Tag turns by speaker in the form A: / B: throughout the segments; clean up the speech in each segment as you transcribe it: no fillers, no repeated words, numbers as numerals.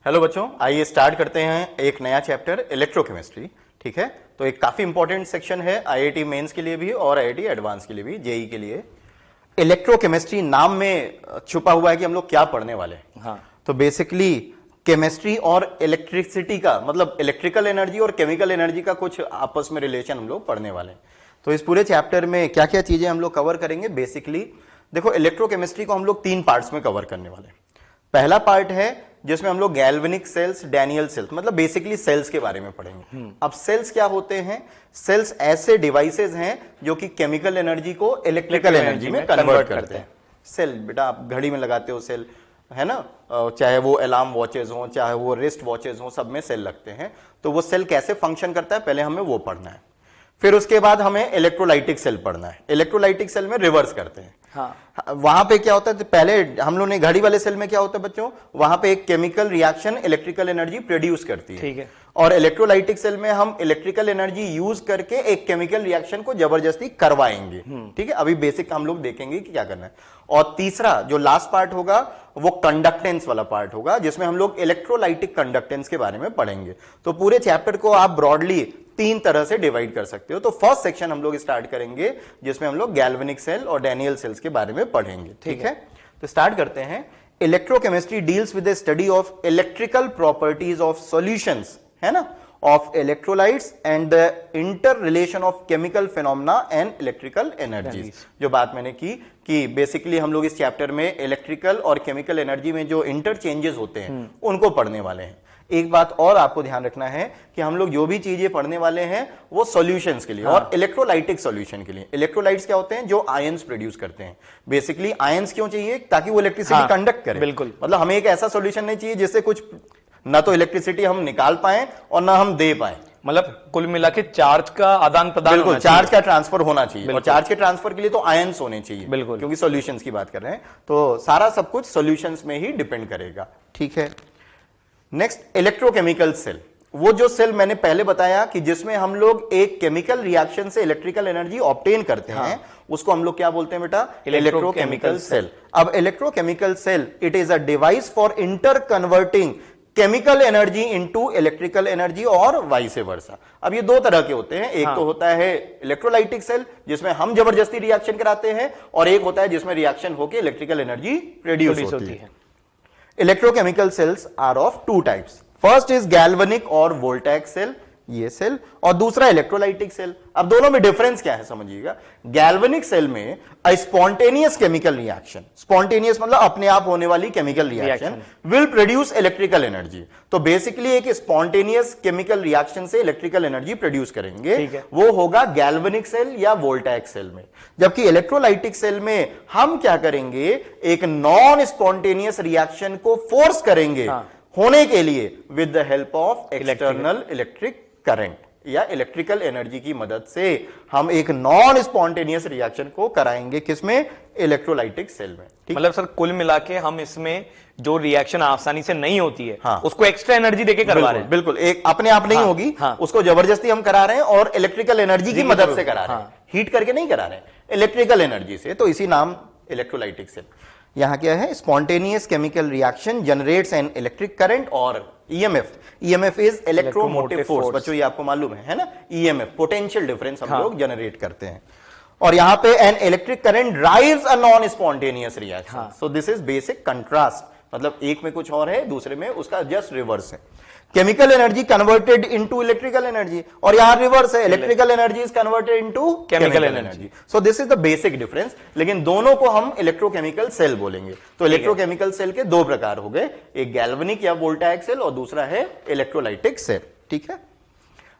A: Hello बच्चों, आइए start करते हैं एक नया चैप्टर इलेक्ट्रोकेमिस्ट्री। ठीक है, तो एक काफी इंपॉर्टेंट सेक्शन है आईआईटी मेंस के लिए भी और आईआईटी एडवांस के लिए भी, जेई के लिए। इलेक्ट्रोकेमिस्ट्री नाम में छुपा हुआ है कि हम लोग क्या पढ़ने वाले हैं।
B: हाँ।
A: तो बेसिकली केमिस्ट्री और इलेक्ट्रिसिटी का मतलब इलेक्ट्रिकल एनर्जी और केमिकल एनर्जी का कुछ आपस में रिलेशन हम लोग पढ़ने वाले हैं। तो इस पूरे चैप्टर में क्या क्या चीजें हम लोग कवर करेंगे। बेसिकली देखो, इलेक्ट्रोकेमिस्ट्री को हम लोग 3 पार्ट्स में कवर करने वाले हैं। पहला पार्ट है जिसमें हम लोग गैल्वेनिक सेल्स, डैनियल सेल्स, मतलब बेसिकली सेल्स के बारे में पढ़ेंगे। अब सेल्स क्या होते हैं? सेल्स ऐसे डिवाइसेस हैं जो कि केमिकल एनर्जी को इलेक्ट्रिकल एनर्जी में कन्वर्ट करते हैं। सेल बेटा आप घड़ी में लगाते हो सेल, है ना, चाहे वो अलार्म वॉचेस हो, चाहे वो रिस्ट वॉचेस हो, सब में सेल लगते हैं। तो वो सेल कैसे फंक्शन करता है पहले हमें वो पढ़ना है। फिर उसके बाद हमें इलेक्ट्रोलाइटिक सेल पढ़ना है। इलेक्ट्रोलाइटिक सेल में रिवर्स करते हैं। हाँ। वहां पे क्या होता है, तो पहले हम लोग ने घड़ी वाले सेल में क्या होता है बच्चों, वहां पे एक chemical reaction electrical energy produce करती है।
B: ठीक है।
A: और इलेक्ट्रोलाइटिक सेल में हम इलेक्ट्रिकल एनर्जी यूज करके एक केमिकल रिएक्शन को जबरदस्ती करवाएंगे। ठीक है, अभी बेसिक हम लोग देखेंगे कि क्या करना है। और तीसरा जो लास्ट पार्ट होगा वो कंडक्टेंस वाला पार्ट होगा, जिसमें हम लोग इलेक्ट्रोलाइटिक कंडक्टेंस के बारे में पढ़ेंगे। तो पूरे चैप्टर को आप ब्रॉडली 3 तरह से डिवाइड कर सकते हो। तो फर्स्ट सेक्शन हम लोग स्टार्ट करेंगे जिसमें हम लोग गैल्वेनिक सेल और डैनियल सेल्स के बारे में पढ़ेंगे। ठीक है, तो स्टार्ट करते हैं। Electrochemistry deals with the study of electrical properties of solutions, है ना, of electrolytes and the inter relation of chemical phenomena and electrical energies. जो बात मैंने की कि बेसिकली हम लोग इस चैप्टर में इलेक्ट्रिकल और केमिकल एनर्जी में जो इंटरचेंजेस होते हैं उनको पढ़ने वाले हैं। एक बात और आपको ध्यान रखना है कि हम लोग जो भी चीजें पढ़ने वाले हैं वो सॉल्यूशंस के लिए। हाँ। और इलेक्ट्रोलाइटिक सॉल्यूशन के लिए। इलेक्ट्रोलाइट्स क्या होते हैं? जो आयंस प्रोड्यूस करते हैं। बेसिकली आयंस क्यों चाहिए? ताकि वो इलेक्ट्रिसिटी कंडक्ट करे।
B: बिल्कुल,
A: मतलब हमें एक ऐसा सॉल्यूशन नहीं चाहिए जिससे कुछ ना तो इलेक्ट्रिसिटी हम निकाल पाए और ना हम दे पाए।
B: मतलब कुल मिला के चार्ज का आदान प्रदान,
A: बिल्कुल, चार्ज का ट्रांसफर होना चाहिए। और चार्ज के ट्रांसफर के लिए तो आयंस होने चाहिए।
B: बिल्कुल,
A: क्योंकि सॉल्यूशंस की बात कर रहे हैं तो सारा सब कुछ सॉल्यूशंस में ही डिपेंड करेगा। ठीक है, नेक्स्ट इलेक्ट्रोकेमिकल सेल। वो जो सेल मैंने पहले बताया कि जिसमें हम लोग एक केमिकल रिएक्शन से इलेक्ट्रिकल एनर्जी ऑब्टेन करते हैं, उसको हम लोग क्या बोलते हैं बेटा? Electrochemical cell. अब electrochemical cell it is a device for inter converting chemical energy into electrical energy और वाइस वर्सा। अब ये 2 तरह के होते हैं। एक तो होता है इलेक्ट्रोलाइटिक सेल जिसमें हम जबरदस्ती रिएक्शन कराते हैं, और एक होता है जिसमें रिएक्शन होकर इलेक्ट्रिकल एनर्जी प्रोड्यूस होती है। Electrochemical cells are of 2 types. First is galvanic और वोल्टैइक सेल, ये सेल, और दूसरा इलेक्ट्रोलाइटिक सेल। अब दोनों में डिफरेंस क्या है समझिएगा। गैल्वेनिक सेल में अ स्पॉन्टेनियस केमिकल रिएक्शन, स्पॉन्टेनियस मतलब अपने आप होने वाली chemical reaction, will produce electrical energy. तो बेसिकली एक स्पॉन्टेनियस केमिकल रिएक्शन से इलेक्ट्रिकल एनर्जी प्रोड्यूस करेंगे, वो होगा गैल्वेनिक सेल या वोल्टैइक सेल में। जबकि इलेक्ट्रोलाइटिक सेल में हम क्या करेंगे, एक नॉन स्पॉन्टेनियस रिएक्शन को फोर्स करेंगे होने के लिए with the help of external electric current या इलेक्ट्रिकल एनर्जी की मदद से हम एक नॉन स्पॉन्टेनियस रिएक्शन को कराएंगे। किसमें? इलेक्ट्रोलाइटिक सेल में।
B: मतलब सर कुल मिला के हम इसमें जो रिएक्शन आसानी से नहीं होती है, उसको एक्स्ट्रा एनर्जी देके करवा रहे हैं।
A: बिल्कुल, एक अपने आप नहीं होगी, उसको जबरदस्ती हम करा रहे हैं और इलेक्ट्रिकल एनर्जी की मदद से करा रहे हैं। हीट करके नहीं करा रहे हैं, इलेक्ट्रिकल एनर्जी से। तो इसी नाम इलेक्ट्रोलाइटिक सेल। यहां क्या है? Spontaneous chemical reaction generates an electric current और EMF. EMF is electromotive force. बच्चों ये आपको मालूम है ना, ईएमएफ पोटेंशियल डिफरेंस हम लोग जनरेट करते हैं। और यहां पे N electric current drives a non spontaneous reaction. So this is basic contrast, मतलब एक में कुछ और है, दूसरे में उसका जस्ट रिवर्स है। Chemical energy converted into electrical energy, और यहां रिवर्स है, electrical energy is converted into chemical energy. So this is the basic difference. लेकिन दोनों को हम इलेक्ट्रोकेमिकल सेल बोलेंगे। तो इलेक्ट्रोकेमिकल सेल के 2 प्रकार हो गए, एक गैल्वेनिक या वोल्टैइक सेल और दूसरा है इलेक्ट्रोलाइटिक सेल। ठीक है,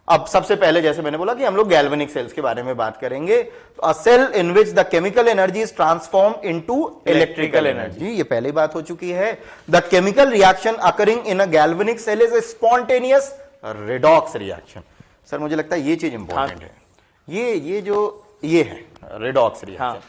A: अब सबसे पहले जैसे मैंने बोला कि हम लोग गैल्वेनिक सेल्स के बारे में बात करेंगे। A cell in which the chemical energy is transform into electrical energy, ये पहले बात हो चुकी है। The chemical reaction occurring in a galvanic cell is a spontaneous redox reaction. Sir मुझे लगता है ये चीज इंपॉर्टेंट है, ये जो ये है रेडॉक्स रिएक्शन।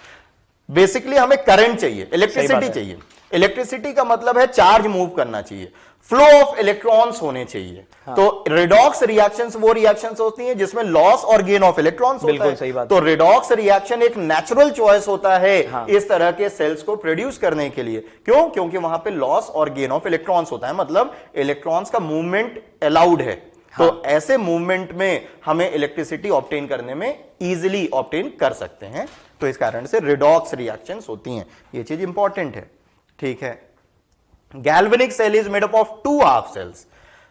A: बेसिकली हमें करंट चाहिए, इलेक्ट्रिसिटी चाहिए। इलेक्ट्रिसिटी का मतलब है चार्ज मूव करना चाहिए, फ्लो ऑफ इलेक्ट्रॉन्स होने चाहिए। हाँ। तो रिडॉक्स रिएक्शंस वो रिएक्शंस होती हैं जिसमें लॉस और गेन ऑफ इलेक्ट्रॉन्स होता है।
B: सही बात।
A: तो रिडॉक्स रिएक्शन एक नेचुरल चॉइस होता है। हाँ। इस तरह के सेल्स को प्रोड्यूस करने के लिए। क्यों? क्योंकि वहां पे लॉस और गेन ऑफ इलेक्ट्रॉन्स होता है, मतलब इलेक्ट्रॉन्स का मूवमेंट अलाउड है। हाँ। तो ऐसे मूवमेंट में हमें इलेक्ट्रिसिटी ऑब्टेन करने में इजीली ऑब्टेन कर सकते हैं। तो इस कारण से रिडॉक्स रिएक्शंस होती हैं, ये चीज इंपॉर्टेंट है। ठीक है। Galvanic cell is made up of two half cells,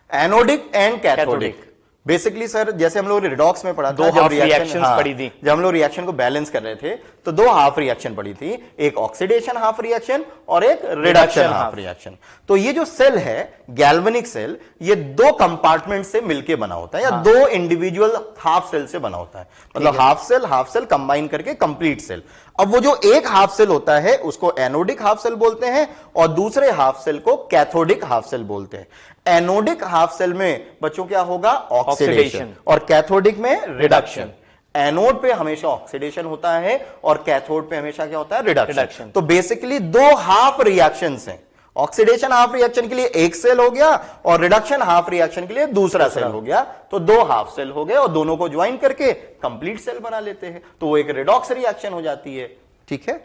A: anodic and cathodic. Basically sir जैसे हम लोग रिडॉक्स में पढ़ा था,
B: जब रिएक्शंस पढ़ी थी,
A: जब हम लोग रिएक्शन को बैलेंस कर रहे थे तो दो हाफ रिएक्शन पढ़ी थी, एक ऑक्सीडेशन हाफ रिएक्शन और एक रिडक्शन हाफ रिएक्शन। तो ये जो सेल है गैल्वेनिक सेल, ये दो कंपार्टमेंट से मिलकर बना होता है, या दो इंडिविजुअल हाफ सेल से बना होता है। मतलब हाफ सेल कंबाइन करके कंप्लीट सेल। अब वो जो एक हाफ सेल होता है उसको एनोडिक हाफ सेल बोलते हैं और दूसरे हाफ सेल को कैथोडिक हाफ सेल बोलते हैं। एनोडिक हाफ सेल में बच्चों क्या होगा? ऑक्सीडेशन, और कैथोडिक में रिडक्शन। एनोड पे हमेशा ऑक्सीडेशन होता है और कैथोड पे हमेशा क्या होता है? रिडक्शन। तो बेसिकली दो हाफ रिएक्शंस हैं। ऑक्सीडेशन हाफ रिएक्शन के लिए एक सेल हो गया और रिडक्शन हाफ रिएक्शन के लिए दूसरा सेल हो गया। तो दो हाफ सेल हो गए और दोनों को ज्वाइन करके कंप्लीट सेल बना लेते हैं, तो वो एक रिडॉक्स रिएक्शन हो जाती है। ठीक है।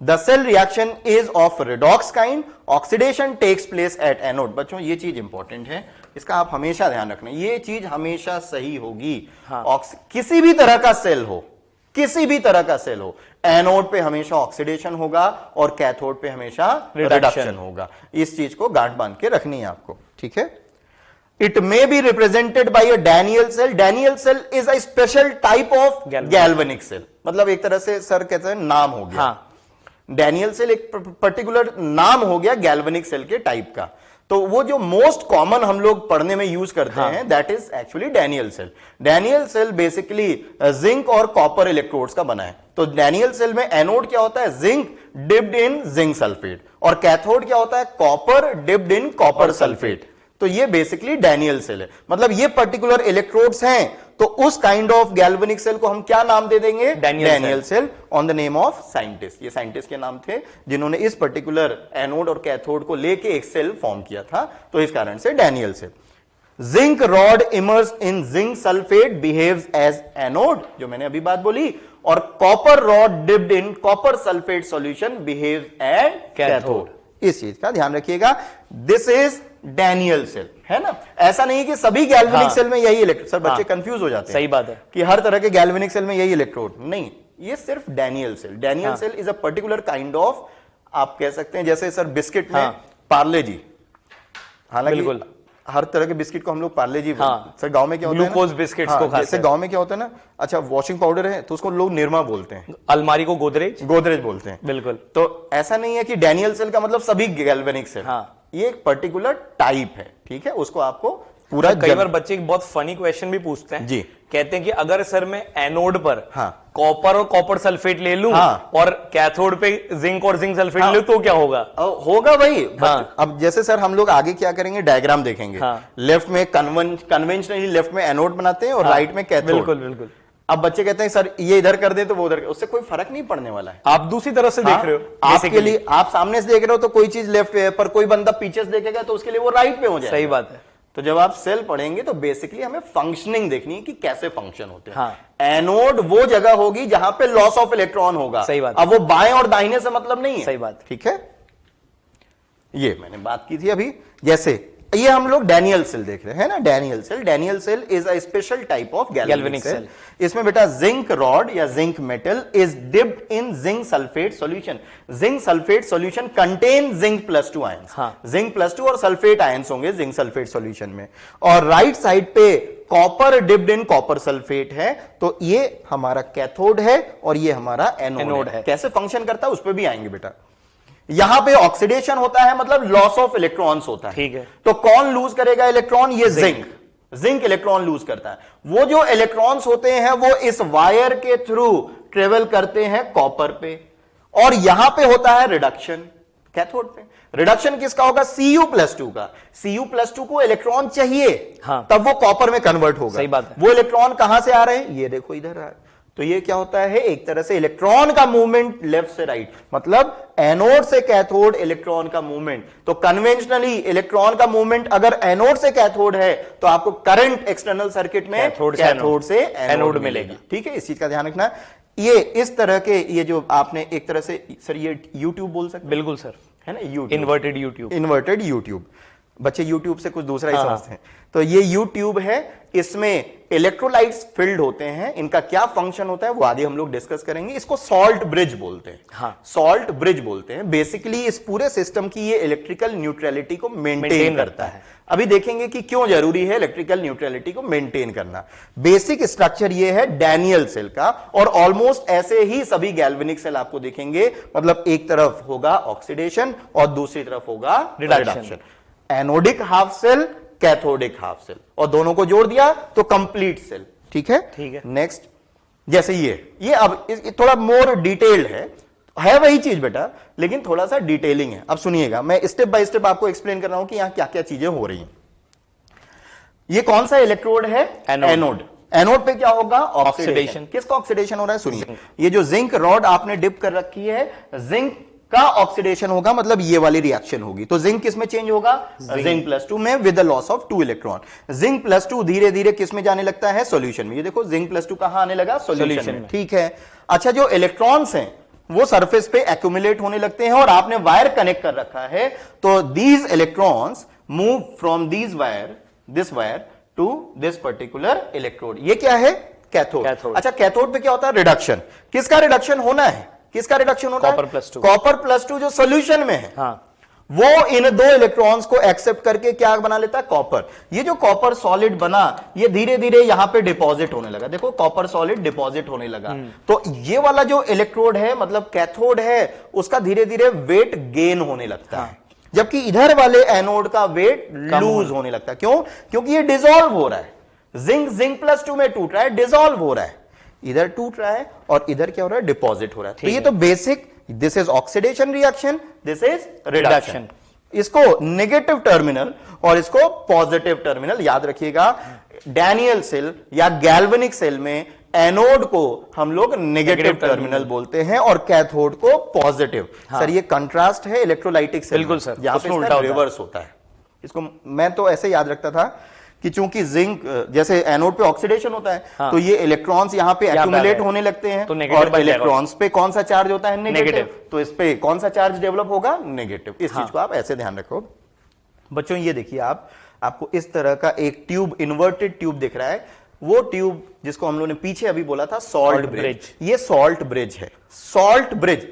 A: The cell reaction is of redox kind, oxidation takes place at anode. बच्चों ये चीज इंपॉर्टेंट है, इसका आप हमेशा ध्यान रखना, ये चीज हमेशा सही होगी। हाँ। किसी भी तरह का सेल हो, किसी भी तरह का सेल हो, एनोड पे हमेशा ऑक्सीडेशन होगा और कैथोड पे हमेशा रिडक्शन होगा। इस चीज को गांठ बांध के रखनी है आपको। ठीक है। It may be represented by a Daniell cell. Daniell cell is a special type of galvanic cell. मतलब एक तरह से सर कहते हैं नाम हो गया। हाँ। डैनियल सेल एक पर्टिकुलर नाम हो गया गैल्वेनिक सेल के टाइप का। तो वो जो मोस्ट कॉमन हम लोग पढ़ने में यूज करते हैं that is actually Daniell cell. Daniell cell basically zinc और कॉपर इलेक्ट्रोड्स का बना है। तो डैनियल सेल में एनोड क्या होता है? Zinc dipped in zinc sulphate, और कैथोड क्या होता है? Copper dipped in copper sulphate. तो ये बेसिकली डैनियल सेल है। मतलब ये पर्टिकुलर इलेक्ट्रोड्स हैं, तो उस काइंड ऑफ गैल्वेनिक सेल को हम क्या नाम दे देंगे? Daniell cell, on the name of scientist. ये साइंटिस्ट के नाम थे जिन्होंने इस पर्टिकुलर एनोड और कैथोड को लेके एक सेल फॉर्म किया था, तो इस कारण से Daniell cell. Zinc rod immerse in zinc sulphate behaves as anode, जो मैंने अभी बात बोली, और copper rod dipped in copper sulphate solution behaves as cathode. इस चीज का ध्यान रखिएगा। दिस इज डैनियल सेल, है ना। ऐसा नहीं कि सभी गैल्वेनिक सेल में यही इलेक्ट्रोड, सर बच्चे कंफ्यूज हो जाते हैं।
B: सही बात है
A: कि हर तरह के गैल्वेनिक सेल में यही इलेक्ट्रोड नहीं, ये सिर्फ Daniell cell. Daniell cell is a particular kind of, आप कह सकते हैं जैसे सर बिस्किट में पार्ले जी, हालांकि हर तरह के बिस्किट को हम लोग पार्ले जी, सर गांव में क्या होता है? ग्लूकोज बिस्किट्स को खाते हैं। जैसे गांव में क्या होता है ना, अच्छा वॉशिंग पाउडर है तो उसको लोग निरमा बोलते हैं,
B: अलमारी को गोदरेज बोलते हैं। बिल्कुल।
A: तो ऐसा नहीं है कि डैनियल सेल का मतलब सभी गैल्वेनिक सेल, ये एक पर्टिकुलर टाइप है। ठीक है, उसको आपको पूरा।
B: कई बार बच्चे एक बहुत फनी क्वेश्चन भी पूछते हैं जी, कहते हैं कि अगर सर मैं एनोड पर कॉपर और कॉपर सल्फेट ले लूं और कैथोड पे जिंक और जिंक सल्फेट ले लूं तो क्या होगा?
A: होगा भाई। अब जैसे सर हम लोग आगे क्या करेंगे, डायग्राम देखेंगे। लेफ्ट में कन्वेंशनली लेफ्ट में एनोड बनाते हैं और राइट में कैथोड।
B: बिल्कुल बिल्कुल।
A: अब बच्चे कहते हैं सर ये इधर कर दे तो वो उधर, उससे कोई फर्क नहीं पड़ने वाला है।
B: आप दूसरी तरफ से देख रहे हो,
A: आपके लिए आप सामने से देख रहे हो तो कोई चीज लेफ्ट पे है, पर कोई बंदा पीछे से देखेगा तो उसके लिए वो राइट पे हो जाएगा।
B: सही बात है।
A: तो जब आप सेल पढ़ेंगे तो बेसिकली हमें फंक्शनिंग देखनी है कि कैसे फंक्शन होते हैं। एनोड वो जगह होगी जहां पे लॉस ऑफ इलेक्ट्रॉन होगा।
B: सही बात।
A: अब वो बाएं और दाहिने से मतलब नहीं है।
B: सही बात।
A: ठीक है, ये मैंने बात की थी अभी। जैसे ये हम लोग डैनियल सेल देख रहे हैं ना, Daniell cell is a special type of galvanic cell. इसमें बेटा जिंक रॉड या zinc metal is dipped in zinc sulphate solution. Zinc sulphate solution contain zinc +2 ions. Zinc +2 और सल्फेट आयंस होंगे जिंक सल्फेट सॉल्यूशन में, और right side पे copper dipped in copper sulphate है। तो ये हमारा कैथोड है और ये हमारा एनोड है। कैसे फंक्शन करता है उस पर भी आएंगे बेटा। यहां पे ऑक्सीडेशन होता है, मतलब लॉस ऑफ इलेक्ट्रॉन्स होता है।
B: ठीक है।
A: तो कौन लूज करेगा इलेक्ट्रॉन? ये जिंक इलेक्ट्रॉन लूज करता है। वो जो इलेक्ट्रॉन्स होते हैं वो इस वायर के थ्रू ट्रेवल करते हैं कॉपर पे, और यहां पे होता है रिडक्शन कैथोड पे। रिडक्शन किसका होगा? Cu+2 का। Cu+2 को इलेक्ट्रॉन चाहिए, तब वो कॉपर में कन्वर्ट होगा।
B: सही बात है।
A: वो इलेक्ट्रॉन कहां से आ रहे हैं? ये देखो इधर आ रहे। तो ये क्या होता है, एक तरह से इलेक्ट्रॉन का मूवमेंट लेफ्ट से राइट, मतलब एनोड से कैथोड इलेक्ट्रॉन का मूवमेंट। तो कन्वेंशनली इलेक्ट्रॉन का मूवमेंट अगर एनोड से कैथोड है तो आपको करंट एक्सटर्नल सर्किट में कैथोड से एनोड मिलेगी। ठीक है, इस चीज का ध्यान रखना। ये इस तरह के, ये जो आपने एक तरह से, सर ये यूट्यूब बोल सकते?
B: बिल्कुल सर,
A: है ना, YouTube,
B: inverted YouTube.
A: Inverted YouTube, बच्चे यूट्यूब से कुछ दूसरा ही समझते हैं। तो ये यूट्यूब है, इसमें इलेक्ट्रोलाइट्स फिल्ड होते हैं, इनका क्या फंक्शन होता है वो आगे हम लोग डिस्कस करेंगे। इसको सॉल्ट ब्रिज बोलते हैं।
B: हाँ,
A: सॉल्ट ब्रिज बोलते हैं। बेसिकली इस पूरे सिस्टम की ये इलेक्ट्रिकल न्यूट्रलिटी को मेंटेन करता है। अभी देखेंगे कि क्यों जरूरी है इलेक्ट्रिकल न्यूट्रलिटी को मेंटेन करना। बेसिक स्ट्रक्चर ये है डैनियल सेल का, और ऑलमोस्ट ऐसे ही सभी गैल्वेनिक सेल आपको देखेंगे। मतलब एक तरफ होगा ऑक्सीडेशन और दूसरी तरफ होगा reduction. Anodic half cell, cathodic half cell, और दोनों को जोड़ दिया तो कंप्लीट सेल। ठीक है,
B: ठीक है।
A: नेक्स्ट, जैसे ये अब थोड़ा मोर डिटेल्ड है वही चीज बेटा, लेकिन थोड़ा सा डिटेलिंग है। अब सुनिएगा, मैं स्टेप बाय स्टेप आपको एक्सप्लेन कर रहा हूं कि यहां क्या क्या चीजें हो रही हैं। ये कौन सा इलेक्ट्रोड है? एनोड। एनोड पे क्या होगा? ऑक्सीडेशन। किसका ऑक्सीडेशन हो रहा है? सुनिए, ये जो जिंक रॉड आपने डिप कर रखी है, जिंक का ऑक्सीडेशन होगा, मतलब ये वाली रिएक्शन होगी। तो जिंक किस में चेंज होगा? जिंक +2 में, with the loss of 2 electron. Zinc +2 धीरे धीरे किस में जाने लगता है? सॉल्यूशन में। ये देखो जिंक +2 कहां आने लगा? सॉल्यूशन में। ठीक है, अच्छा, जो इलेक्ट्रॉन्स हैं वो सरफेस पे एक्यूमुलेट होने लगते हैं, और आपने वायर कनेक्ट कर रखा है, तो these electrons move from this wire to this particular electrode. ये क्या है? कैथोड। अच्छा, कैथोड पे क्या होता है? रिडक्शन। किसका रिडक्शन होना है? किसका रिडक्शन होता है? कॉपर +2 जो सॉल्यूशन में है। हाँ, वो इन दो इलेक्ट्रॉन्स को एक्सेप्ट करके क्या बना लेता है? कॉपर। ये जो कॉपर सॉलिड बना, ये धीरे धीरे यहां पे डिपॉजिट होने लगा। देखो, कॉपर सॉलिड डिपॉजिट होने लगा। तो ये वाला जो इलेक्ट्रोड है, मतलब कैथोड है, उसका धीरे धीरे वेट गेन होने लगता है, जबकि इधर वाले एनोड का वेट लूज होने लगता है। क्यों? क्योंकि ये डिसॉल्व हो रहा है। जिंक +2 में टूट रहा है, डिसॉल्व हो रहा है, इधर टूट रहा है, और इधर क्या हो रहा है? डिपॉजिट हो रहा है। तो ये तो basic, this is oxidation reaction, this is reduction. इसको नेगेटिव टर्मिनल और इसको पॉजिटिव टर्मिनल याद रखिएगा। डैनियल सेल या गैल्वेनिक सेल में एनोड को हम लोग नेगेटिव टर्मिनल बोलते हैं और कैथोड को पॉजिटिव। सर, ये कंट्रास्ट है इलेक्ट्रोलाइटिक सेल।
B: बिल्कुल सर,
A: यहां पे उल्टा रिवर्स होता है। इसको मैं तो ऐसे याद रखता था कि चूंकि जिंक, जैसे एनोड पे ऑक्सीडेशन होता है, तो ये इलेक्ट्रॉन्स यहाँ पे एक्यूमुलेट होने लगते हैं, तो और इलेक्ट्रॉन्स पे कौन सा चार्ज होता है? नेगेटिव। तो इस पे कौन सा चार्ज डेवलप होगा? नेगेटिव। इस चीज को आप ऐसे ध्यान रखो बच्चों। ये देखिए, आपको इस तरह का एक ट्यूब, इन्वर्टेड ट्यूब दिख रहा है। वो ट्यूब जिसको हम लोगों ने पीछे अभी बोला था सॉल्ट ब्रिज, ये सॉल्ट ब्रिज है। सॉल्ट ब्रिज,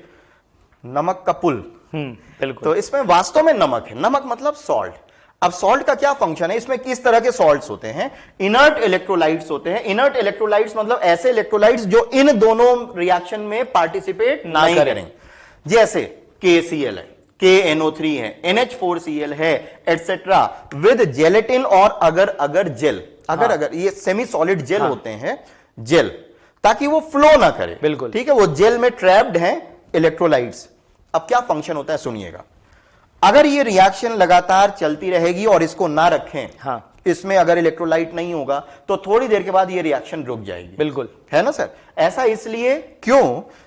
A: नमक का पुल।
B: बिल्कुल।
A: तो इसमें वास्तव में नमक है, नमक मतलब सॉल्ट। अब सॉल्ट का क्या फंक्शन है? इसमें किस तरह के सॉल्ट्स होते हैं? इनर्ट इलेक्ट्रोलाइट्स होते हैं। इनर्ट इलेक्ट्रोलाइट्स मतलब ऐसे इलेक्ट्रोलाइट्स जो इन दोनों रिएक्शन में पार्टिसिपेट नहीं करेंगे। जैसे KCl है, KNO3 है, NH4Cl है, एटसेट्रा, विद जेलेटिन, और अगर जेल, अगर ये सेमी सॉलिड जेल होते हैं, जेल, ताकि वो फ्लो ना करे।
B: बिल्कुल,
A: ठीक है, वो जेल में ट्रैप्ड हैं इलेक्ट्रोलाइट्स। अब क्या फंक्शन होता है सुनिएगा। अगर ये रिएक्शन लगातार चलती रहेगी और इसको ना रखें, इसमें अगर इलेक्ट्रोलाइट नहीं होगा, तो थोड़ी देर के बाद ये रिएक्शन रुक जाएगी।
B: बिल्कुल,
A: है ना सर? ऐसा इसलिए क्यों?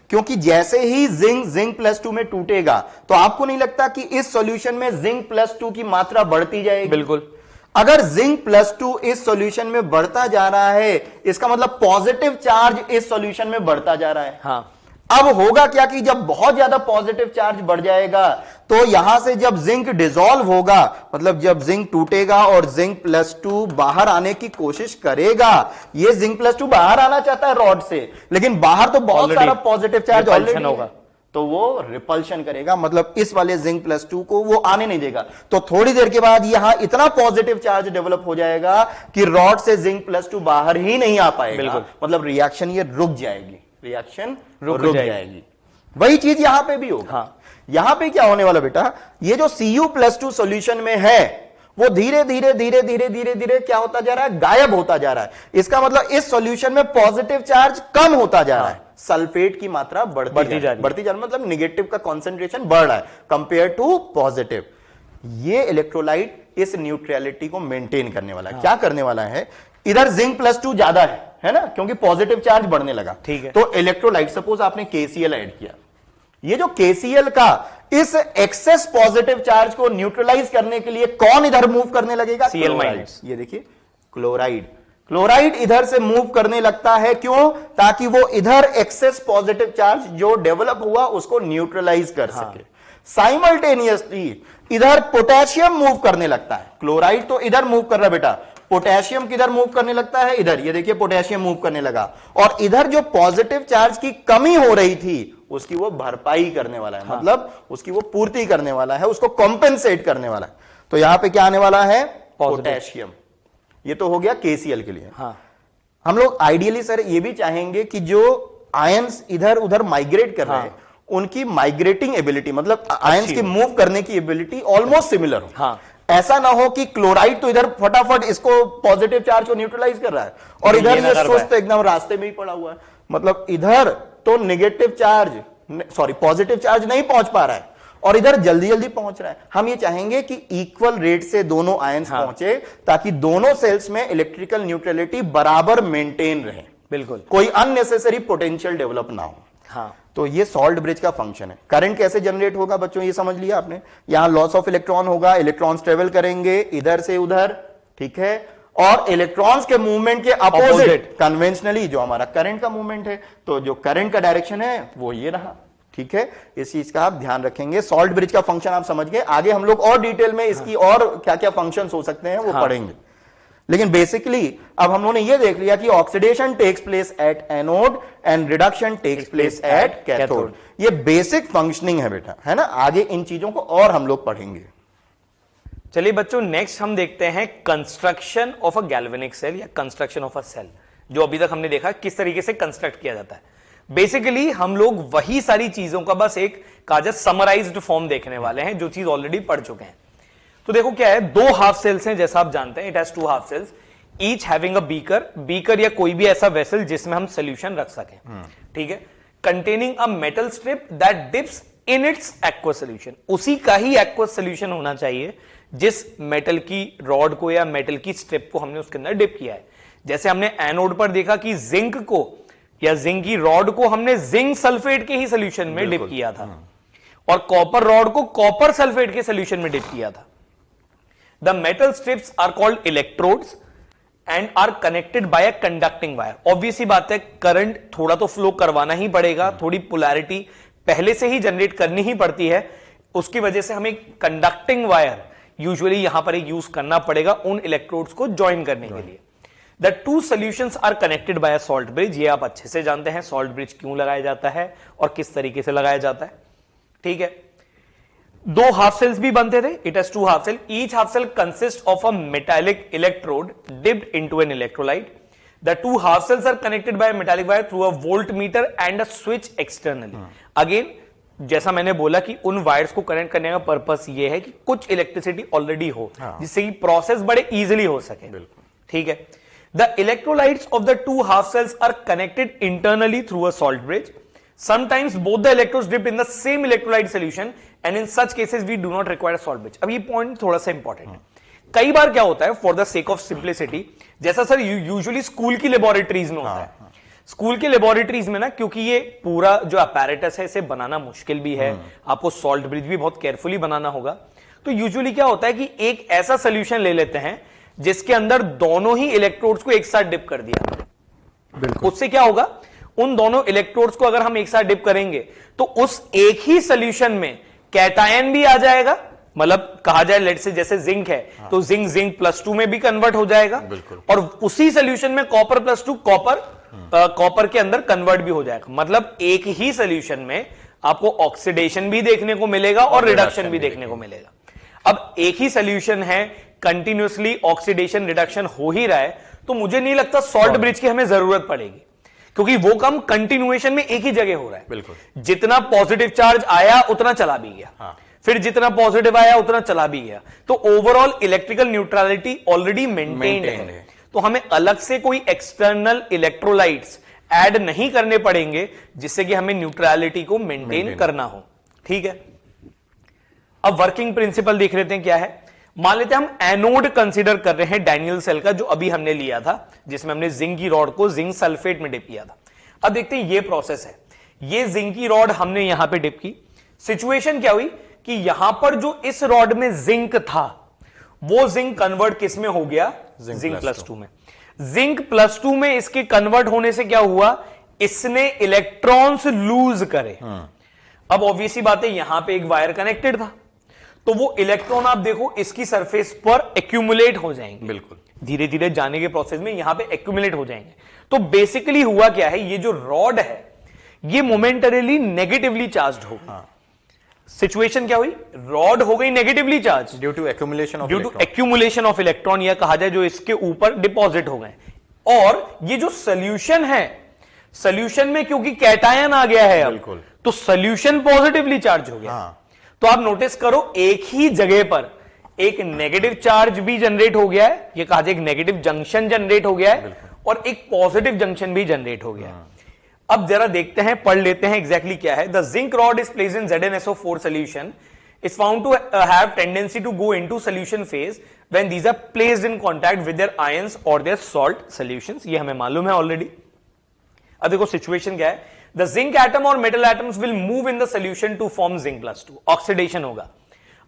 A: क्योंकि जैसे ही जिंक +2 में टूटेगा, तो आपको नहीं लगता कि इस सॉल्यूशन में जिंक +2 की मात्रा बढ़ती जाएगी?
B: बिल्कुल।
A: अगर जिंक +2 इस सॉल्यूशन में बढ़ता जा रहा है, इसका मतलब पॉजिटिव चार्ज इस सॉल्यूशन में बढ़ता जा रहा है।
B: हाँ,
A: अब होगा क्या कि जब बहुत ज्यादा पॉजिटिव चार्ज बढ़ जाएगा, तो यहां से जब जिंक डिसॉल्व होगा, मतलब जब जिंक टूटेगा और जिंक +2 बाहर आने की कोशिश करेगा, ये जिंक +2 बाहर आना चाहता है रॉड से, लेकिन बाहर तो बहुत सारा पॉजिटिव चार्ज ऑलरेडी होगा, तो वो रिपल्शन करेगा, मतलब इस वाले जिंक +2 को वो आने नहीं देगा। तो थोड़ी देर के बाद यहां इतना पॉजिटिव चार्ज डेवलप हो जाएगा कि रॉड से जिंक +2 बाहर ही नहीं आ पाएगा, मतलब रिएक्शन ये रुक जाएगी, रिएक्शन रुक जाएगी। वही चीज यहां पे भी होगा। यहां पे क्या होने वाला बेटा, ये जो Cu+2 सॉल्यूशन में है, वो धीरे धीरे धीरे धीरे धीरे धीरे क्या होता जा रहा है? गायब होता जा रहा है। इसका मतलब इस सॉल्यूशन में पॉजिटिव चार्ज कम होता जा रहा है, सल्फेट की मात्रा बढ़ती जा रही है, मतलब निगेटिव का कॉन्सेंट्रेशन बढ़ रहा है कंपेयर टू पॉजिटिव। ये इलेक्ट्रोलाइट इस न्यूट्रलिटी को मेंटेन करने वाला है। क्या करने वाला है? इधर जिंक +2 ज्यादा है ना, क्योंकि पॉजिटिव चार्ज बढ़ने लगा।
B: ठीक है।
A: तो इलेक्ट्रोलाइट, सपोज आपने KCl ऐड किया, ये जो KCl का इस एक्सेस पॉजिटिव चार्ज को न्यूट्रलाइज करने के लिए कौन इधर मूव करने लगेगा?
B: Cl-।
A: ये देखिए क्लोराइड, क्लोराइड इधर से मूव करने लगता है, क्यों? ताकि वो इधर एक्सेस पॉजिटिव चार्ज जो डेवलप हुआ उसको न्यूट्रलाइज कर सके। साइमल्टेनियसली इधर पोटेशियम मूव करने लगता है। क्लोराइड तो इधर मूव कर रहा है बेटा, पोटेशियम किधर मूव करने लगता है? इधर। ये देखिए पोटेशियम मूव करने लगा, और इधर जो पॉजिटिव चार्ज की कमी हो रही थी उसकी वो भरपाई करने वाला है। मतलब उसकी वो पूर्ति करने वाला है, उसको कॉम्पेंसेट करने वाला है। तो यहां पे क्या आने वाला है? पोटेशियम। ये तो हो गया KCl के लिए। हम लोग आइडियली सर ये भी चाहेंगे कि जो आयंस इधर उधर माइग्रेट कर रहे हैं उनकी माइग्रेटिंग एबिलिटी, मतलब आयंस की मूव करने की एबिलिटी ऑलमोस्ट सिमिलर हो। ऐसा ना हो कि क्लोराइड तो इधर फटाफट इसको पॉजिटिव चार्ज को न्यूट्रलाइज कर रहा है और इधर ये सुस्त एकदम रास्ते में ही पड़ा हुआ है। मतलब इधर तो negative charge, sorry positive charge नहीं पहुंच पा रहा है और इधर जल्दी जल्दी पहुंच रहा है। हम ये चाहेंगे कि इक्वल रेट से दोनों आयंस पहुंचे, ताकि दोनों सेल्स में इलेक्ट्रिकल न्यूट्रलिटी बराबर मेंटेन रहे।
B: बिल्कुल,
A: कोई अननेसेसरी पोटेंशियल डेवलप ना हो। तो ये सॉल्ट ब्रिज का फंक्शन है। करंट कैसे जनरेट होगा बच्चों, ये समझ लिया आपने। यहां लॉस ऑफ इलेक्ट्रॉन होगा, इलेक्ट्रॉन्स ट्रेवल करेंगे इधर से उधर, ठीक है, और इलेक्ट्रॉन्स के मूवमेंट के अपोजिट कन्वेंशनली जो हमारा करंट का मूवमेंट है, तो जो करंट का डायरेक्शन है वो ये रहा। ठीक है, इस चीज का आप ध्यान रखेंगे। सॉल्ट ब्रिज का फंक्शन आप समझ गए। आगे हम लोग और डिटेल में इसकी और क्या क्या फंक्शंस हो सकते हैं वो पढ़ेंगे, लेकिन बेसिकली अब हम लोगों ने ये देख लिया कि oxidation takes place at anode and reduction takes place at cathode. ये बेसिक फंक्शनिंग है बेटा, है ना। आगे इन चीजों को और हम लोग पढ़ेंगे।
B: चलिए बच्चों, नेक्स्ट हम देखते हैं construction of a galvanic cell या कंस्ट्रक्शन ऑफ अ सेल। जो अभी तक हमने देखा किस तरीके से कंस्ट्रक्ट किया जाता है। बेसिकली हम लोग वही सारी चीजों का बस एक काजर समराइज्ड फॉर्म देखने वाले हैं, जो चीज ऑलरेडी पढ़ चुके हैं। तो देखो क्या है, दो हाफ सेल्स हैं जैसा आप जानते हैं, it has two half cells each having a beaker या कोई भी ऐसा वेसल जिसमें हम सोल्यूशन रख सकें, ठीक है, containing a metal strip that dips in its aqueous solution. उसी का ही एक्वस सोल्यूशन होना चाहिए जिस मेटल की रॉड को या मेटल की स्ट्रिप को हमने उसके अंदर डिप किया है। जैसे हमने एनोड पर देखा कि जिंक को या जिंक की रॉड को हमने जिंक सल्फेट के ही सोल्यूशन में डिप किया था, और कॉपर रॉड को कॉपर सल्फेट के सोल्यूशन में डिप किया था। The metal strips are called electrodes and are connected by a conducting wire. Obvious सी बात है, करंट थोड़ा तो फ्लो करवाना ही पड़ेगा, थोड़ी पोलैरिटी पहले से ही जनरेट करनी ही पड़ती है। उसकी वजह से हमें कंडक्टिंग वायर यूजुअली यहां पर एक यूज करना पड़ेगा उन इलेक्ट्रोड्स को ज्वाइन करने के लिए। The two solutions are connected by a salt bridge. ये आप अच्छे से जानते हैं सॉल्ट ब्रिज क्यों लगाया जाता है और किस तरीके से लगाया जाता है, ठीक है। दो हाफ सेल्स भी बनते थे, it has two half cell, each half cell consist of a metallic electrode dipped into an electrolyte. The two half cells are connected by metallic wire through a voltmeter and a switch externally. Again जैसा मैंने बोला कि उन wires को connect करने का purpose यह है कि कुछ इलेक्ट्रिसिटी ऑलरेडी हो, जिससे कि प्रोसेस बड़े इजीली हो सके, ठीक है। The electrolytes of the two half cells are connected internally through a salt bridge. Sometimes both the electrodes dipped in the same electrolyte solution and in such cases we do not require a salt bridge. अब ये point थोड़ा सा important है। कई बार क्या होता है, for the sake of simplicity, जैसा सर यूजुअली स्कूल की लेबोरेटरीज में होता है। स्कूल की लेबोरेटरीज में ना, क्योंकि ये पूरा जो अपैरेटस है इसे बनाना मुश्किल भी है, आपको सॉल्ट ब्रिज भी बहुत केयरफुली बनाना होगा। तो यूजुअली क्या होता है कि एक ऐसा सोल्यूशन ले लेते हैं जिसके अंदर दोनों ही इलेक्ट्रोड्स को एक साथ डिप कर दिया। उससे क्या होगा, उन दोनों इलेक्ट्रोड्स को अगर हम एक साथ डिप करेंगे तो उस एक ही सोल्यूशन में कैटायन भी आ जाएगा। मतलब कहा जाए लेट से जैसे जिंक है, तो जिंक जिंक +2 में भी कन्वर्ट हो जाएगा, और उसी सोल्यूशन में कॉपर +2 कॉपर के अंदर कन्वर्ट भी हो जाएगा। मतलब एक ही सोल्यूशन में आपको ऑक्सीडेशन भी देखने को मिलेगा और रिडक्शन भी देखने को मिलेगा। अब एक ही सोल्यूशन है, कंटिन्यूअसली ऑक्सीडेशन रिडक्शन हो ही रहा है, तो मुझे नहीं लगता सॉल्ट ब्रिज की हमें जरूरत पड़ेगी, क्योंकि वो काम कंटिन्यूएशन में एक ही जगह हो रहा है। बिल्कुल, जितना पॉजिटिव चार्ज आया उतना चला भी गया, फिर जितना पॉजिटिव आया उतना चला भी गया, तो overall electrical neutrality already maintained है। तो हमें अलग से कोई एक्सटर्नल इलेक्ट्रोलाइट्स ऐड नहीं करने पड़ेंगे जिससे कि हमें न्यूट्रलिटी को मेंटेन करना हो, ठीक है। अब वर्किंग प्रिंसिपल देख लेते हैं क्या है। मान लेते हैं हम एनोड कंसीडर कर रहे हैं डैनियल सेल का, जो अभी हमने लिया था, जिसमें हमने जिंक की रॉड को जिंक सल्फेट में डिप किया था। अब देखते हैं ये प्रोसेस है, ये जिंक की रॉड हमने यहां पे डिप की। सिचुएशन क्या हुई कि यहां पर जो इस रॉड में जिंक था वो जिंक कन्वर्ट किस में हो गया, जिंक +2 में। जिंक +2 में इसके कन्वर्ट होने से क्या हुआ, इसने इलेक्ट्रॉन्स लूज करे। अब ऑब्वियसली बात है, यहां पे एक वायर कनेक्टेड था, तो वो इलेक्ट्रॉन आप देखो इसकी सरफेस पर एक्यूमुलेट हो जाएंगे,
A: बिल्कुल
B: धीरे धीरे जाने के प्रोसेस में यहां पे एक्यूमुलेट हो जाएंगे। तो बेसिकली हुआ क्या है, ये जो रॉड है ये मोमेंटरीली नेगेटिवली चार्ज्ड होगा। सिचुएशन क्या हुई, रॉड हो गई negatively charge
A: due to
B: accumulation of electron, या कहा जाए जो इसके ऊपर डिपॉजिट हो गए। और ये जो सोल्यूशन है, सोल्यूशन में क्योंकि कैटायन आ गया है अब, तो सोल्यूशन पॉजिटिवली चार्ज हो गया। तो आप नोटिस करो एक ही जगह पर एक नेगेटिव चार्ज भी जनरेट हो गया है, ये कहा जाए एक नेगेटिव जंक्शन जनरेट हो गया है, और एक पॉजिटिव जंक्शन भी जनरेट हो गया है। अब जरा देखते हैं, पढ़ लेते हैं एग्जैक्टली क्या है। The zinc rod is placed in ZnSO4 solution is found to have tendency to go into solution phase when these are placed in contact with their ions or their salt solutions। ये हमें मालूम है already. अब देखो situation क्या है, the zinc atom और metal atoms will move in the solution to form zinc +2, oxidation होगा।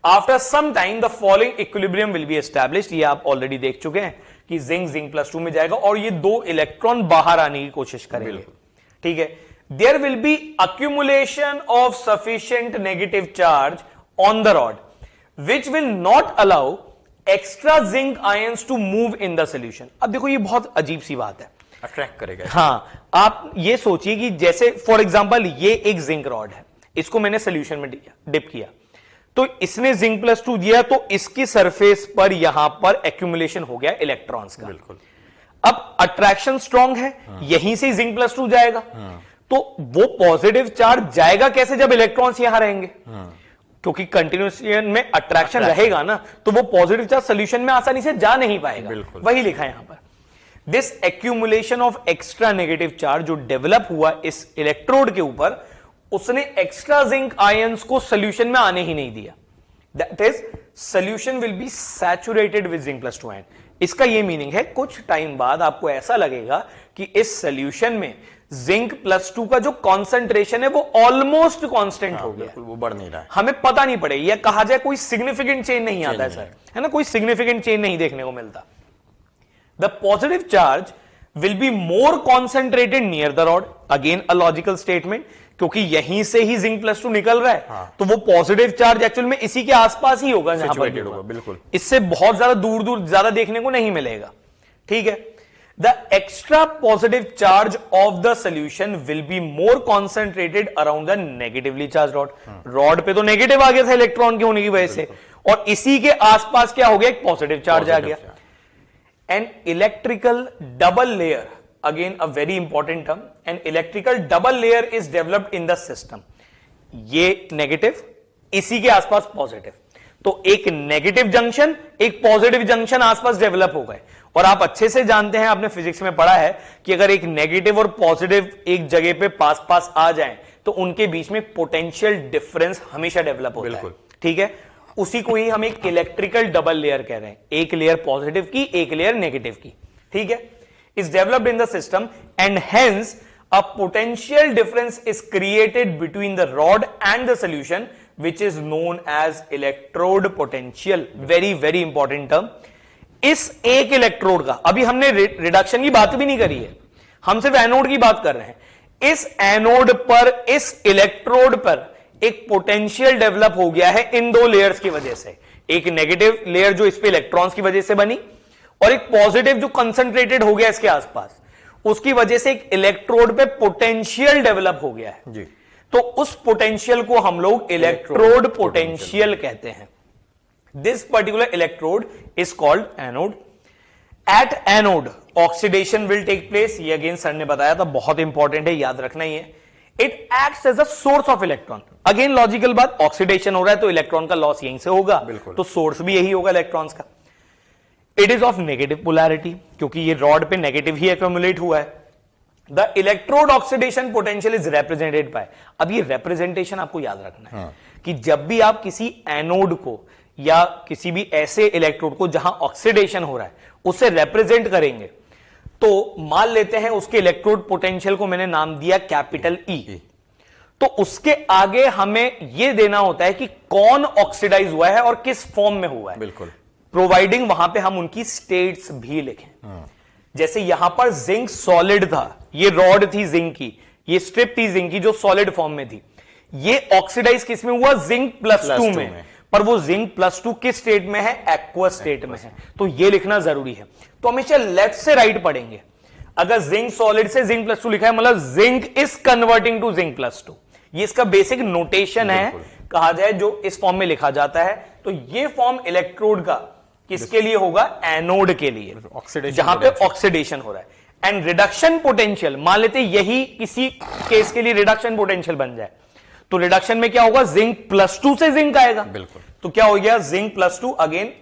B: After some time the following equilibrium will be established, ये आप ऑलरेडी देख चुके हैं कि जिंक +2 में जाएगा और ये दो इलेक्ट्रॉन बाहर आने की कोशिश करेंगे, ठीक है। There will be accumulation of sufficient negative charge on the rod which will not allow extra zinc ions to move in the solution. अब देखो ये बहुत अजीब सी बात है,
A: अट्रैक्ट करेगा।
B: हाँ, आप ये सोचिए कि जैसे फॉर एग्जांपल ये एक जिंक रॉड है, इसको मैंने सोल्यूशन में डिप किया, तो इसने जिंक +2 दिया, तो इसकी सरफेस पर यहां पर एक्यूमुलेशन हो गया इलेक्ट्रॉन्स का।
A: बिल्कुल।
B: अब अट्रैक्शन स्ट्रांग है, यहीं से जिंक +2 जाएगा, तो वो पॉजिटिव चार्ज जाएगा कैसे जब इलेक्ट्रॉन्स यहां रहेंगे, क्योंकि कंटिन्यूएशन में अट्रैक्शन रहेगा ना, तो वो पॉजिटिव चार्ज सोल्यूशन में आसानी से जा नहीं पाएगा। वही लिखा है यहां पर, this accumulation of extra negative charge जो डेवलप हुआ इस इलेक्ट्रोड के ऊपर, उसने एक्स्ट्रा जिंक आयंस को सोल्यूशन में आने ही नहीं दिया। That is solution will be saturated with zinc +2 ion. इसका ये मीनिंग है, कुछ टाइम बाद आपको ऐसा लगेगा कि इस सोल्यूशन में जिंक +2 का जो कॉन्सेंट्रेशन है वो ऑलमोस्ट कांस्टेंट हो गया,
A: वो बढ़ नहीं रहा है,
B: हमें पता नहीं पड़ेगा, या कहा जाए कोई सिग्निफिकेंट चेंज नहीं आता है सर, है ना, कोई सिग्निफिकेंट चेंज नहीं देखने को मिलता। The positive charge will be more concentrated near the rod, again a logical statement, क्योंकि यहीं से ही जिंक +2 निकल रहा है, तो वो पॉजिटिव चार्ज एक्चुअल में इसी के आसपास ही होगा जहां पर होगा,
A: बिल्कुल,
B: इससे बहुत ज्यादा दूर दूर ज्यादा देखने को नहीं मिलेगा, ठीक है। The extra positive charge of the solution will be more concentrated around the negatively charge rod. Rod पे तो नेगेटिव आ गया था इलेक्ट्रॉन के होने की वजह से, और इसी के आसपास क्या हो गया, एक पॉजिटिव चार्ज आ गया। An electrical double layer, again a very important term, an electrical double layer is developed in the system। ये नेगेटिव, इसी के आसपास पॉजिटिव, तो एक नेगेटिव जंक्शन एक पॉजिटिव जंक्शन आसपास डेवलप हो गए। और आप अच्छे से जानते हैं, आपने फिजिक्स में पढ़ा है कि अगर एक नेगेटिव और पॉजिटिव एक जगह पे पास पास आ जाएं तो उनके बीच में पोटेंशियल डिफरेंस हमेशा डेवलप होता है, ठीक है। उसी को ही हम एक इलेक्ट्रिकल डबल लेयर कह रहे हैं, एक लेयर पॉजिटिव की एक लेयर नेगेटिव की, ठीक है, is developed in the system and hence a potential difference is created between the rod and the solution which is known as electrode potential। very very important term। इस एक electrode का, अभी हमने reduction की बात भी नहीं करी है, हम सिर्फ एनोड की बात कर रहे हैं। इस एनोड पर, इस इलेक्ट्रोड पर एक पोटेंशियल डेवलप हो गया है इन दो लेयर्स की वजह से, एक नेगेटिव लेयर जो इस पे इलेक्ट्रॉन्स की वजह से बनी, और एक पॉजिटिव जो कंसंट्रेटेड हो गया इसके आसपास, उसकी वजह से एक इलेक्ट्रोड पे पोटेंशियल डेवलप हो गया है जी। तो उस पोटेंशियल को हम लोग इलेक्ट्रोड पोटेंशियल कहते हैं। This particular electrode is called anode. At anode oxidation will take place, ये अगेन सर ने बताया था, बहुत इंपॉर्टेंट है, याद रखना ही है। It acts as a source of electron, again logical बात, ऑक्सीडेशन हो रहा है तो इलेक्ट्रॉन का लॉस यहीं से होगा, तो सोर्स भी यही होगा इलेक्ट्रॉन्स का। It is of negative polarity, क्योंकि ये रॉड पे नेगेटिव ही एक्यूमुलेट हुआ है। The electrode oxidation potential is represented by, अब ये रिप्रेजेंटेशन आपको याद रखना है कि जब भी आप किसी एनोड को या किसी भी ऐसे इलेक्ट्रोड को जहां ऑक्सीडेशन हो रहा है उसे रिप्रेजेंट करेंगे, तो मान लेते हैं उसके इलेक्ट्रोड पोटेंशियल को मैंने नाम दिया कैपिटल ई। तो उसके आगे हमें यह देना होता है कि कौन ऑक्सीडाइज हुआ है और किस फॉर्म में हुआ है,
A: बिल्कुल,
B: प्रोवाइडिंग वहां पे हम उनकी स्टेट्स भी लिखें। जैसे यहां पर जिंक सॉलिड था, ये रॉड थी जिंक की, ये स्ट्रिप थी जिंक की जो सॉलिड फॉर्म में थी, ये ऑक्सीडाइज किस में हुआ, जिंक +2 में। पर वो जिंक +2 किस स्टेट में है, एक्वस स्टेट में है, तो ये लिखना जरूरी है। तो हमेशा लेफ्ट से राइट पढ़ेंगे। अगर जिंक सॉलिड से जिंक +2 लिखा है मतलब zinc is converting to zinc +2, ये इसका बेसिक नोटेशन है, कहा जाए जो इस फॉर्म में लिखा जाता है। तो ये फॉर्म इलेक्ट्रोड का किसके लिए होगा, एनोड के लिए, जहां पे ऑक्सीडेशन हो रहा है। एंड रिडक्शन पोटेंशियल, मान लेते यही किसी केस के लिए रिडक्शन पोटेंशियल बन जाए, तो रिडक्शन में क्या होगा, जिंक +2 से जिंक आएगा,
A: बिल्कुल,
B: तो क्या हो गया, जिंक +2 अगेन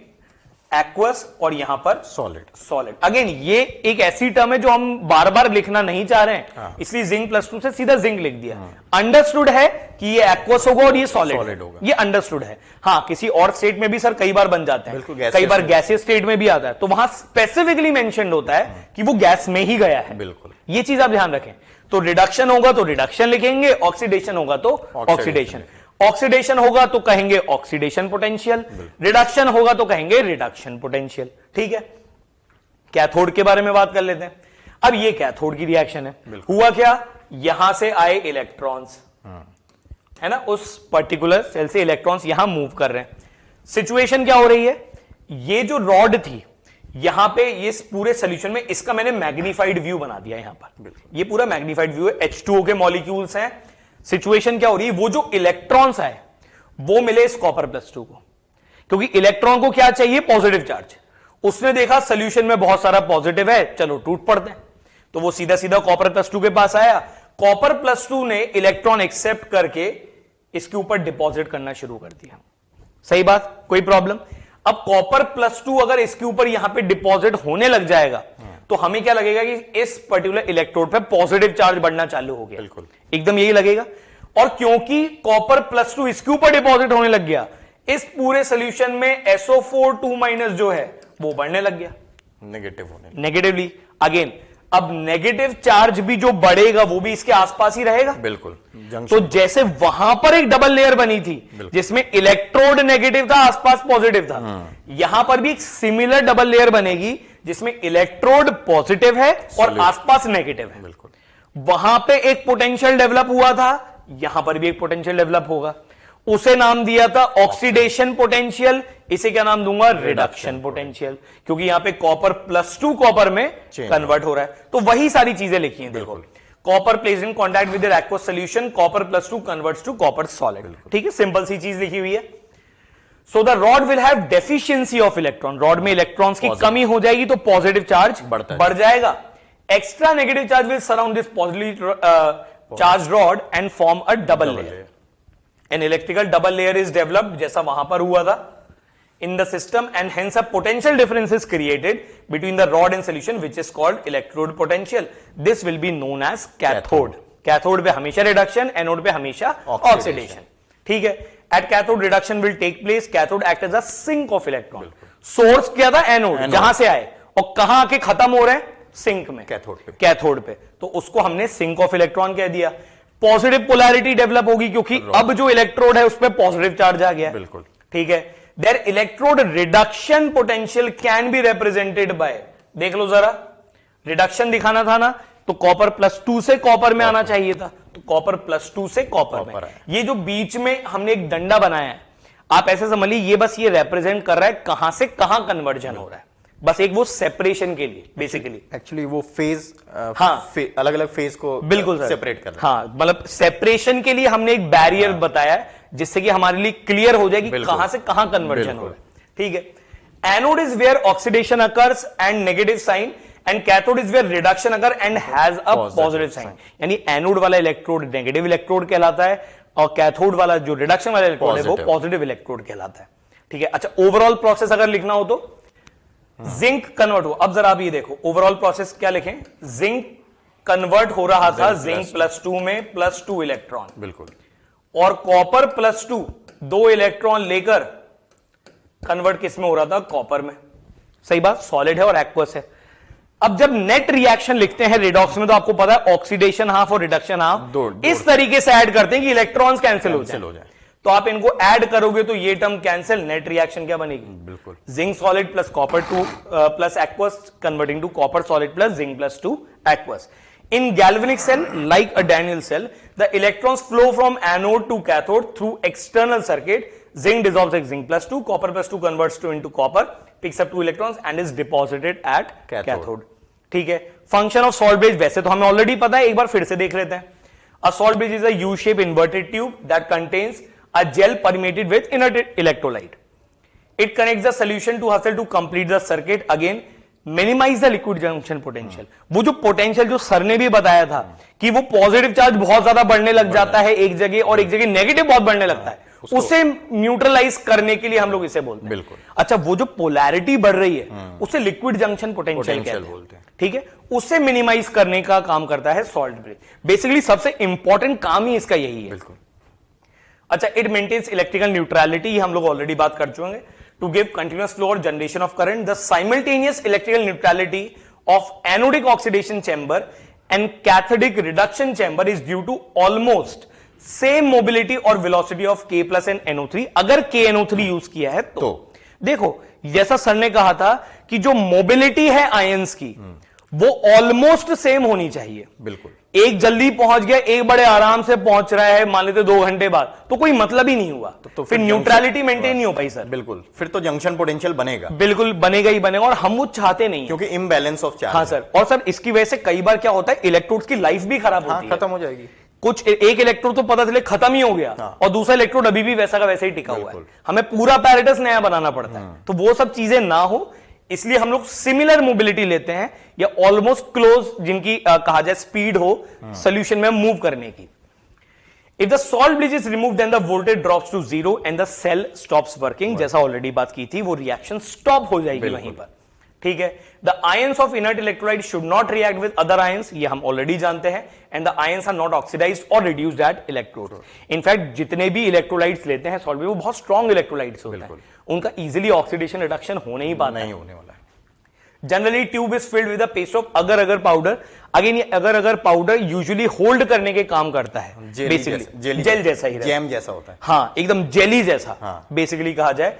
B: एक्वस और यहां पर सॉलिड। अगेन ये एक ऐसी टर्म है जो हम बार बार लिखना नहीं चाह रहे हैं, इसलिए जिंक +2 से सीधा जिंक लिख दिया। अंडरस्टूड है कि ये एक्वस होगा और ये सॉलिड होगा, ये अंडरस्टूड है। हाँ, किसी और स्टेट में भी सर कई बार बन जाते हैं, कई बार गैसियस स्टेट में भी आता है, तो वहां स्पेसिफिकली मेंशन्ड होता है कि वो गैस में ही गया है, बिल्कुल, ये चीज आप ध्यान रखें। तो रिडक्शन होगा तो रिडक्शन लिखेंगे, ऑक्सीडेशन होगा तो ऑक्सीडेशन, ऑक्सीडेशन होगा तो कहेंगे ऑक्सीडेशन पोटेंशियल, रिडक्शन होगा तो कहेंगे रिडक्शन पोटेंशियल। ठीक है, कैथोड के बारे में बात कर लेते हैं। अब ये कैथोड की रिएक्शन है, हुआ क्या, यहां से आए इलेक्ट्रॉन्स, है ना, उस पर्टिकुलर सेल से इलेक्ट्रॉन्स यहां मूव कर रहे हैं। सिचुएशन क्या हो रही है, ये जो रॉड थी यहां पे, ये पूरे सोल्यूशन में इसका मैंने मैग्नीफाइड व्यू बना दिया यहां पर, ये पूरा मैग्नीफाइड व्यू है, H2O के मॉलिक्यूल्स हैं। सिचुएशन क्या हो रही है, वो जो इलेक्ट्रॉन्स आए वो मिले इस कॉपर +2 को, क्योंकि इलेक्ट्रॉन को क्या चाहिए, पॉजिटिव चार्ज। उसने देखा सोल्यूशन में बहुत सारा पॉजिटिव है, चलो टूट पड़ते हैं, तो वो सीधा सीधा कॉपर +2 के पास आया। कॉपर +2 ने इलेक्ट्रॉन एक्सेप्ट करके इसके ऊपर डिपॉजिट करना शुरू कर दिया। सही बात, कोई प्रॉब्लम। अब कॉपर +2 अगर इसके ऊपर यहां पे डिपॉजिट होने लग जाएगा तो हमें क्या लगेगा कि इस पर्टिकुलर इलेक्ट्रोड पे पॉजिटिव चार्ज बढ़ना चालू हो गया, बिल्कुल एकदम यही लगेगा। और क्योंकि कॉपर +2 इसके ऊपर डिपॉजिट होने लग गया, इस पूरे सोल्यूशन में SO4 2- जो है वो बढ़ने लग गया, नेगेटिवली। अगेन अब नेगेटिव चार्ज भी जो बढ़ेगा वो भी इसके आसपास ही रहेगा, बिल्कुल। तो जैसे वहां पर एक डबल लेयर बनी थी जिसमें इलेक्ट्रोड नेगेटिव था, आसपास पॉजिटिव था, यहां पर भी एक सिमिलर डबल लेयर बनेगी जिसमें इलेक्ट्रोड पॉजिटिव है और आसपास नेगेटिव है, बिल्कुल। वहां पे एक पोटेंशियल डेवलप हुआ था, यहां पर भी एक पोटेंशियल डेवलप होगा, उसे नाम दिया था ऑक्सीडेशन पोटेंशियल, इसे क्या नाम दूंगा, रिडक्शन पोटेंशियल, क्योंकि यहां पे कॉपर +2 कॉपर में कन्वर्ट हो रहा है। तो वही सारी चीजें लिखी हैं, देखो, copper placed in contact with aqueous solution, copper +2 converts to copper solid. ठीक है, सिंपल सी चीज लिखी हुई है। So the rod will have deficiency of electron, rod में इलेक्ट्रॉन्स की कमी हो जाएगी तो पॉजिटिव चार्ज बढ़ जाएगा। Extra negative charge will surround this positive charge rod and form a double layer. An electrical double layer is developed, जैसा वहां पर हुआ था, in the system, and hence a potential difference is created between the rod and solution, which is called electrode potential. This will be known as cathode. Cathode पे हमेशा reduction, anode पे हमेशा oxidation. ठीक है, at cathode reduction will take place. Cathode act as a sink of electron. Source क्या था, anode, जहां से आए, और कहां आके खत्म हो रहे हैं, सिंक में, कैथोड पे, तो उसको हमने सिंक ऑफ इलेक्ट्रॉन कह दिया। पॉजिटिव पोलैरिटी डेवलप होगी क्योंकि अब जो इलेक्ट्रोड है उस पर पॉजिटिव चार्ज आ गया, बिल्कुल ठीक है। Their electrode reduction potential can be represented by, देख लो जरा, रिडक्शन दिखाना था ना, तो कॉपर +2 से कॉपर में आना चाहिए था, तो कॉपर +2 से कॉपर में। ये जो बीच में हमने एक डंडा बनाया है, आप ऐसे समझ लीजिए, ये बस ये रिप्रेजेंट कर रहा है कहां से कहां कन्वर्जन हो रहा है, बस एक वो सेपरेशन के लिए, बेसिकली
A: एक्चुअली वो फेज,
B: हाँ,
A: अलग अलग फेज को बिल्कुल सेपरेट कर रहा है।
B: हाँ, मतलब सेपरेशन के लिए हमने एक बैरियर बताया है जिससे कि हमारे लिए क्लियर हो जाए कि कहां से कहां कन्वर्जन हो रहा है। ठीक है, anode is where oxidation occurs and negative sign, and cathode is where reduction occur and has a positive sign. यानी एनोड वाला इलेक्ट्रोड नेगेटिव इलेक्ट्रोड कहलाता है और कैथोड वाला जो रिडक्शन वाला इलेक्ट्रोड है वो पॉजिटिव इलेक्ट्रोड कहलाता है। ठीक है, अच्छा, ओवरऑल प्रोसेस अगर लिखना हो तो जिंक कन्वर्ट हो, अब जरा आप ये देखो ओवरऑल प्रोसेस क्या लिखें, जिंक कन्वर्ट हो रहा था जिंक +2 में +2 इलेक्ट्रॉन, बिल्कुल, और कॉपर +2 2 इलेक्ट्रॉन लेकर कन्वर्ट किस में हो रहा था? कॉपर में। सही बात, सॉलिड है और एक्वस है। अब जब नेट रिएक्शन लिखते हैं रेडॉक्स में तो आपको पता है ऑक्सीडेशन हाफ और रिडक्शन हाफ इस तरीके से ऐड करते हैं कि इलेक्ट्रॉन्स कैंसिल हो जाए। तो आप इनको ऐड करोगे तो ये टर्म कैंसिल, नेट रिएक्शन क्या बनेगी?
A: बिल्कुल,
B: zinc solid plus copper 2 plus aqueous converting to copper solid plus zinc plus 2 aqueous. In galvanic cell, like a Daniell cell, the electrons flow from anode to cathode through external circuit. Zinc dissolves at zinc plus 2, copper plus 2 converts to into copper, picks up 2 electrons and is deposited at cathode. ठीक है। Function of salt bridge वैसे तो हमें already पता है, एक बार फिर से देख लेते हैं। A salt bridge is a U-shaped inverted tube that contains a gel permeated with inert electrolyte. It connects the solution to hustle to complete the circuit. Again, minimize the liquid junction potential. वो जो potential जो sir ने भी बताया था कि वो positive charge बहुत ज्यादा बढ़ने लग जाता है एक जगह और एक जगह नेगेटिव बहुत बढ़ने लगता है, उसे न्यूट्रलाइज करने के लिए हम लोग इसे बोलते हैं। बिल्कुल। अच्छा, वो जो पोलैरिटी बढ़ रही है उसे लिक्विड जंक्शन पोटेंशियल बोलते हैं। ठीक है, उसे मिनिमाइज करने का काम करता है सॉल्ट ब्रिज। बेसिकली सबसे इंपॉर्टेंट काम ही इसका यही है। बिल्कुल। अच्छा, इट मेंटेन्स इलेक्ट्रिकल न्यूट्रलिटी, हम लोग ऑलरेडी बात कर चुके हैं। To give continuous flow or generation of current, the simultaneous electrical neutrality of anodic oxidation chamber and cathodic reduction chamber is due to almost same mobility or velocity of K plus and NO3। अगर KNO3 use किया है तो देखो, जैसा sir ने कहा था कि जो मोबिलिटी है आयंस की वो ऑलमोस्ट सेम होनी चाहिए। बिल्कुल। एक जल्दी पहुंच गया, एक बड़े आराम से पहुंच रहा है, मान लेते 2 घंटे बाद, तो कोई मतलब ही नहीं हुआ। तो फिर न्यूट्रलिटी मेंटेन नहीं हो पाई सर। बिल्कुल, फिर तो जंक्शन पोटेंशियल बनेगा। बिल्कुल बनेगा ही बनेगा, और हम वो चाहते नहीं, क्योंकि इम्बैलेंस ऑफ चार्ज। हाँ सर, और सर इसकी वजह से कई बार क्या होता है, इलेक्ट्रोड्स की लाइफ भी खराब होती है, खत्म हो जाएगी। कुछ एक इलेक्ट्रोड तो पता चले खत्म ही हो गया, और दूसरा इलेक्ट्रोड अभी भी वैसा का वैसे ही टिका हुआ है, हमें पूरा पैरेटस नया बनाना पड़ता है। तो वो सब चीजें ना हो इसलिए हम लोग सिमिलर मोबिलिटी लेते हैं या ऑलमोस्ट क्लोज, जिनकी कहा जाए स्पीड हो सोल्यूशन में मूव करने की। If the salt bridge is remove then the voltage drops to 0 and the cell stops working. जैसा ऑलरेडी बात की थी, वो रिएक्शन स्टॉप हो जाएगी वहीं पर। ठीक है। The ions of inert electrolyte should not react with other ions, ये हम ऑलरेडी जानते हैं। And the ions are not oxidized और रिड्यूस्ड एट इलेक्ट्रोड। इनफैक्ट जितने भी इलेक्ट्रोलाइट्स लेते हैं सॉल्ट में, वो बहुत स्ट्रॉन्ग इलेक्ट्रोलाइट्स होते हैं, उनका इजीली ऑक्सीडेशन रिडक्शन हो नहीं पाता, नहीं होने वाला है। Generally tube is filled with a paste of अगर अगर पाउडर। अगेन ये अगर अगर पाउडर यूजुअली होल्ड करने के काम करता है, बेसिकली जेल जैसा ही, जैम जैसा होता है। हाँ, एकदम जेली जैसा बेसिकली कहा जाए।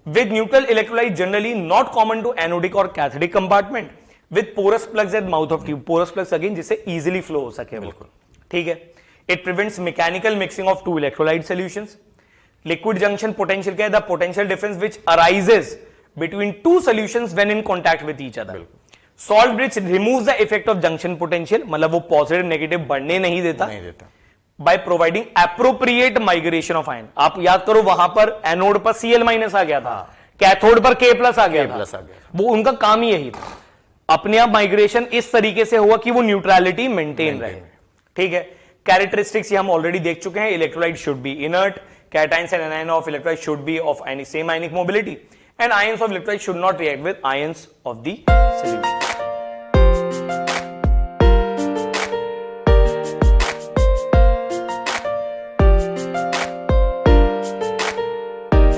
B: With neutral electrolyte generally not common to anodic और cathodic compartment with porous plugs at mouth of tube। porous plugs again जिससे easily flow हो सके। बिल्कुल ठीक है। It prevents mechanical mixing of two electrolyte solutions। Liquid junction potential क्या है? The potential difference which arises between two solutions when in contact with each other। Salt bridge removes the effect of junction potential, मतलब वो positive negative बढ़ने नहीं देता, by providing appropriate migration of ion। आप याद करो, वहां पर एनोड पर Cl माइनस आ गया था, कैथोड पर K प्लस आ गया था, वो उनका काम ही यही था। अपने आप माइग्रेशन इस तरीके से हुआ कि वो न्यूट्रलिटी मेंटेन रहे। ठीक है। कैरेक्टरिस्टिक्स हम ऑलरेडी देख चुके हैं। Electrolyte should be inert, cations and anion of electrolyte should be of same ionic mobility, and ions of electrolyte should not react with ions of the solution।